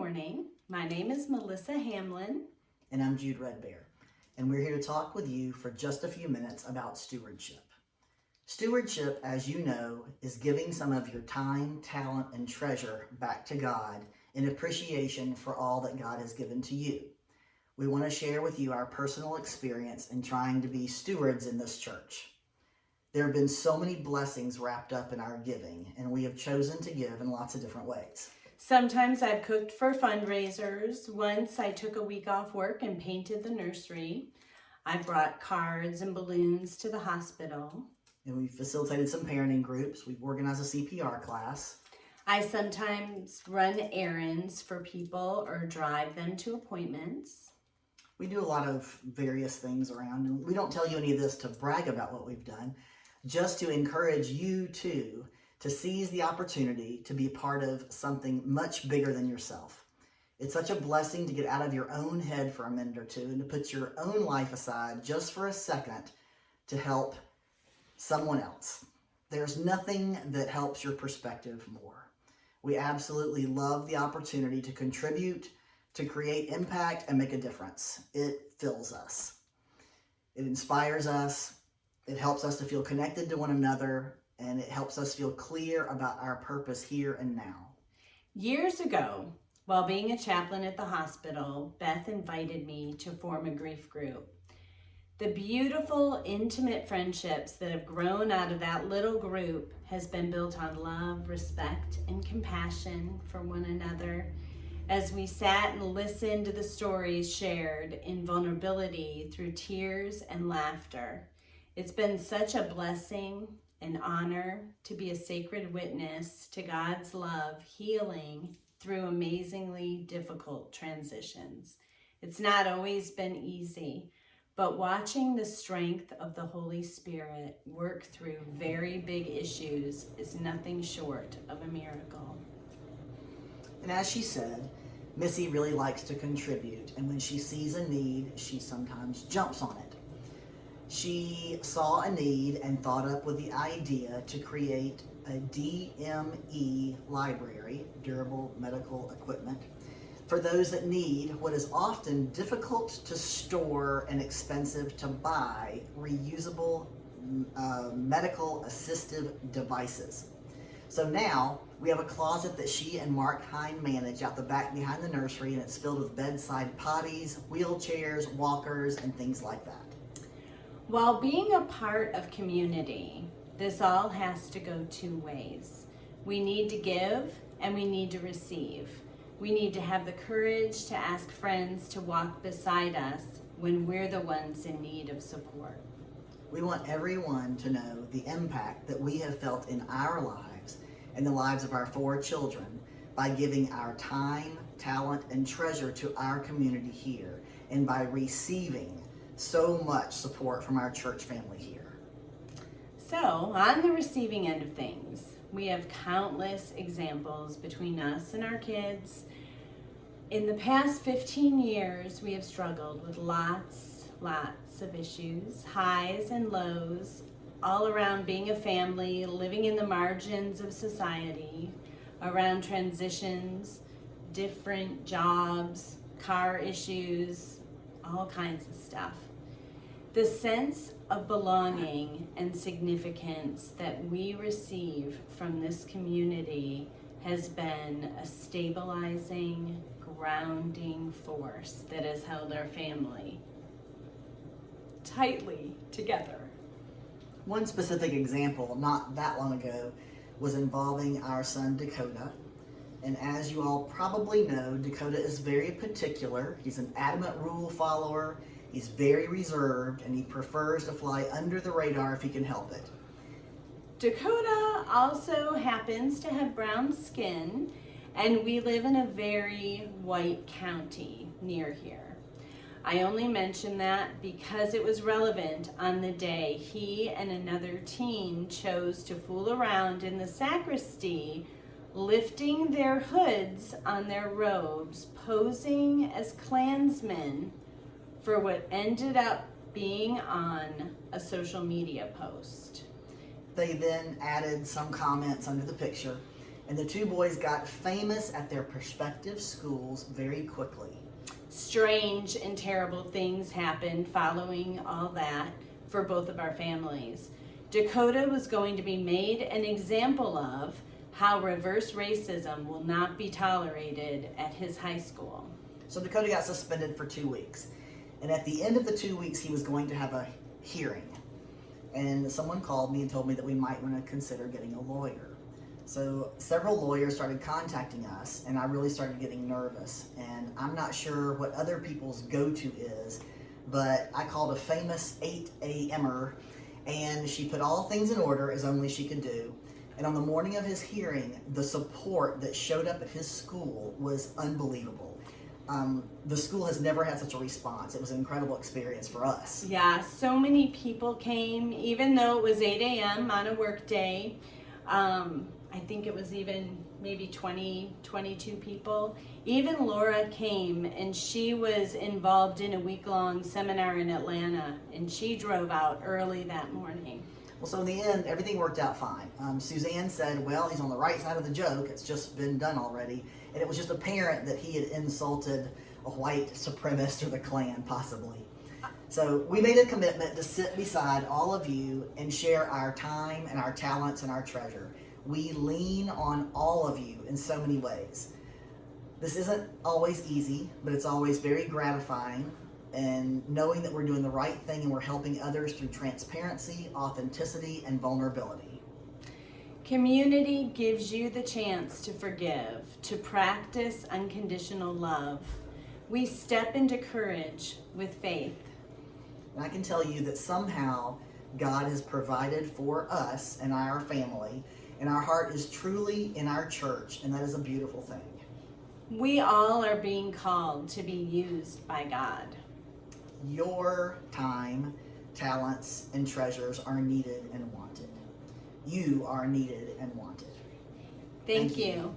morning. My name is Melissa Hamlin. And I'm Jude, and we're here to talk with you for just a few minutes about stewardship. Stewardship, as you know, is giving some of your time, talent, and treasure back to God in appreciation for all that God has given to you. We want to share with you our personal experience in trying to be stewards in this church. There have been so many blessings wrapped up in our giving, and we have chosen to give in lots of different ways. Sometimes I've cooked for fundraisers. Once I took a week off work and painted the nursery. I brought cards and balloons to the hospital. And we facilitated some parenting groups. We've organized a CPR class. I sometimes run errands for people or drive them to appointments. We do a lot of various things around, and we don't tell you any of this to brag about what we've done, just to encourage you too to seize the opportunity to be a part of something much bigger than yourself. It's such a blessing to get out of your own head for a minute or two and to put your own life aside just for a second to help someone else. There's nothing that helps your perspective more. We absolutely love the opportunity to contribute, to create impact, and make a difference. It fills us. It inspires us. It helps us to feel connected to one another, and it helps us feel clear about our purpose here and now. Years ago, while being a chaplain at the hospital, Beth invited me to form a grief group. The beautiful, intimate friendships that have grown out of that little group has been built on love, respect, and compassion for one another. As we sat and listened to the stories shared in vulnerability through tears and laughter, it's been such a blessing, an honor to be a sacred witness to God's love healing through amazingly difficult transitions. It's not always been easy, but watching the strength of the Holy Spirit work through very big issues is nothing short of a miracle. And as she said, Missy really likes to contribute, and when she sees a need, she sometimes jumps on it. She saw a need and thought up with the idea to create a DME library, durable medical equipment, for those that need what is often difficult to store and expensive to buy reusable medical assistive devices. So now we have a closet that she and Mark Hine manage out the back behind the nursery, and it's filled with bedside potties, wheelchairs, walkers, and things like that. While being a part of community, this all has to go two ways. We need to give and we need to receive. We need to have the courage to ask friends to walk beside us when we're the ones in need of support. We want everyone to know the impact that we have felt in our lives and the lives of our 4 children by giving our time, talent, and treasure to our community here, and by receiving so much support from our church family here. So, on the receiving end of things, we have countless examples between us and our kids. In the past 15 years, we have struggled with lots of issues, highs and lows, all around being a family, living in the margins of society, around transitions, different jobs, car issues, all kinds of stuff. The sense of belonging and significance that we receive from this community has been a stabilizing, grounding force that has held our family tightly together. One specific example not that long ago was involving our son Dakota. And as you all probably know, Dakota is very particular. He's an adamant rule follower. He's very reserved, and he prefers to fly under the radar if he can help it. Dakota also happens to have brown skin, and we live in a very white county near here. I only mention that because it was relevant on the day he and another teen chose to fool around in the sacristy, lifting their hoods on their robes, posing as Klansmen for what ended up being on a social media post. They then added some comments under the picture, And the two boys got famous at their prospective schools very quickly. Strange and terrible things happened following all that for both of our families. Dakota was going to be made an example of how reverse racism will not be tolerated at his high school. So Dakota got suspended for 2 weeks. And at the end of the 2 weeks, he was going to have a hearing. And someone called me and told me that we might want to consider getting a lawyer. So several lawyers started contacting us, and I really started getting nervous. And I'm not sure what other people's go-to is, but I called a famous 8 a.m.er, and she put all things in order as only she could do. And on the morning of his hearing, the support that showed up at his school was unbelievable. The school has never had such a response. It was an incredible experience for us. Yeah, so many people came, even though it was 8 a.m. on a work day. I think it was even maybe 20, 22 people. Even Laura came, and she was involved in a week-long seminar in Atlanta, and she drove out early that morning. Well, so in the end, everything worked out fine. Suzanne said, well, he's on the right side of the joke. It's just been done already. And it was just apparent that he had insulted a white supremacist or the Klan, possibly. So we made a commitment to sit beside all of you and share our time and our talents and our treasure. We lean on all of you in so many ways. This isn't always easy, but it's always very gratifying. And knowing that we're doing the right thing and we're helping others through transparency, authenticity, and vulnerability. Community gives you the chance to forgive, to practice unconditional love. We step into courage with faith. And I can tell you that somehow God has provided for us and our family, and our heart is truly in our church, and that is a beautiful thing. We all are being called to be used by God. Your time, talents, and treasures are needed and wanted. You are needed and wanted. Thank you.